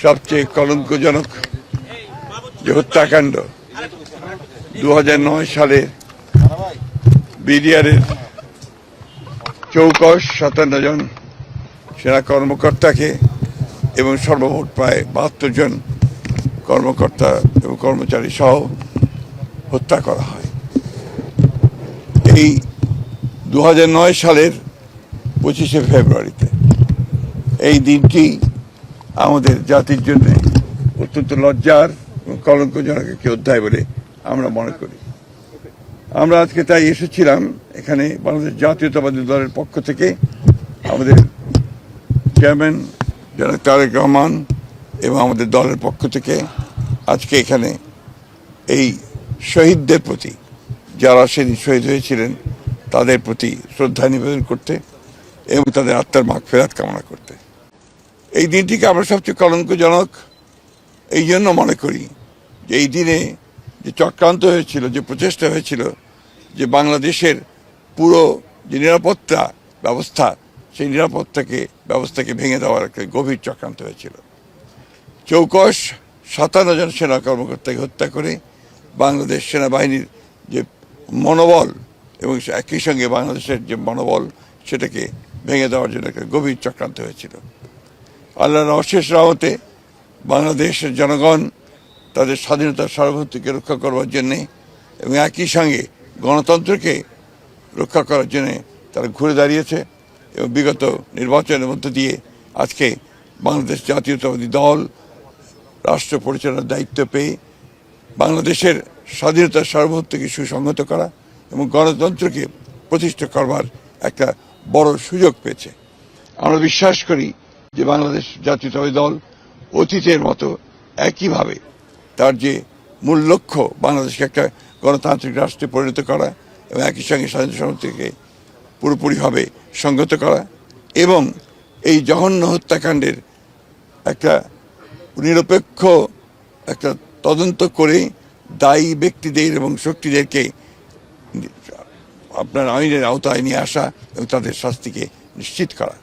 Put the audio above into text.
সবচেয়ে কলঙ্কজনক যে হত্যাকাণ্ড 2009 সালে বিডিআরের 57 জন সেনা কর্মকর্তাকে এবং সর্বমোট প্রায় 72 জন কর্মকর্তা এবং কর্মচারী সহ হত্যা করা হয়। এই 2009 সালের 25শে ফেব্রুয়ারিতে এই দিনটি আমাদের জাতির জন্য অত্যন্ত লজ্জার এবং কলঙ্কজনক একটি অধ্যায় বলে আমরা মনে করি। আমরা আজকে তাই এসেছিলাম এখানে বাংলাদেশ জাতীয়তাবাদী দলের পক্ষ থেকে আমাদের চেয়ারম্যান জনাব তারেক রহমান এবং আমাদের দলের পক্ষ থেকে আজকে এখানে এই শহীদদের প্রতি, যারা সেদিন শহীদ হয়েছিলেন, তাদের প্রতি শ্রদ্ধা নিবেদন করতে এবং তাদের আত্মার মাগফিরাত কামনা করতে। এই দিনটিকে আমরা সবচেয়ে কলঙ্কজনক এই জন্য মনে করি যে এই দিনে যে চক্রান্ত হয়েছিল, যে প্রচেষ্টা হয়েছিল যে বাংলাদেশের পুরো যে নিরাপত্তা ব্যবস্থা, সেই ব্যবস্থাকে ভেঙে দেওয়ার একটা গভীর চক্রান্ত হয়েছিল। 57 জন সেনা কর্মকর্তাকে হত্যা করে বাংলাদেশ সেনাবাহিনীর যে মনোবল এবং একই সঙ্গে বাংলাদেশের যে মনোবল সেটাকে ভেঙে দেওয়ার জন্য একটা গভীর চক্রান্ত হয়েছিল। আল্লাহর অশেষ রহমতে বাংলাদেশের জনগণ তাদের স্বাধীনতার সার্বভৌমত্বকে রক্ষা করবার জন্যে এবং একই সঙ্গে গণতন্ত্রকে রক্ষা করার জন্যে তারা ঘুরে দাঁড়িয়েছে এবং বিগত নির্বাচনের মধ্য দিয়ে আজকে বাংলাদেশ জাতীয়তাবাদী দল রাষ্ট্র পরিচালনার দায়িত্ব পেয়ে বাংলাদেশের স্বাধীনতার সার্বভৌমত্বকে সুসংহত করা এবং গণতন্ত্রকে প্রতিষ্ঠা করবার একটা বড় সুযোগ পেয়েছে। আমরা বিশ্বাস করি যে বাংলাদেশ জাতীয়তাবাদী দল অতীতের মতো একইভাবে তার যে মূল লক্ষ্য বাংলাদেশকে একটা গণতান্ত্রিক রাষ্ট্রে পরিণত করা এবং একই সঙ্গে স্বাধীনতা সার্বভৌমত্বকে পুরোপুরিভাবে সংহত করা এবং এই জঘন্য হত্যাকাণ্ডের একটা নিরপেক্ষ একটা তদন্ত করে দায়ী ব্যক্তিদের এবং শক্তিদেরকে আপনার আইনের আওতায় নিয়ে আসা এবং তাদের শাস্তিকে নিশ্চিত করা।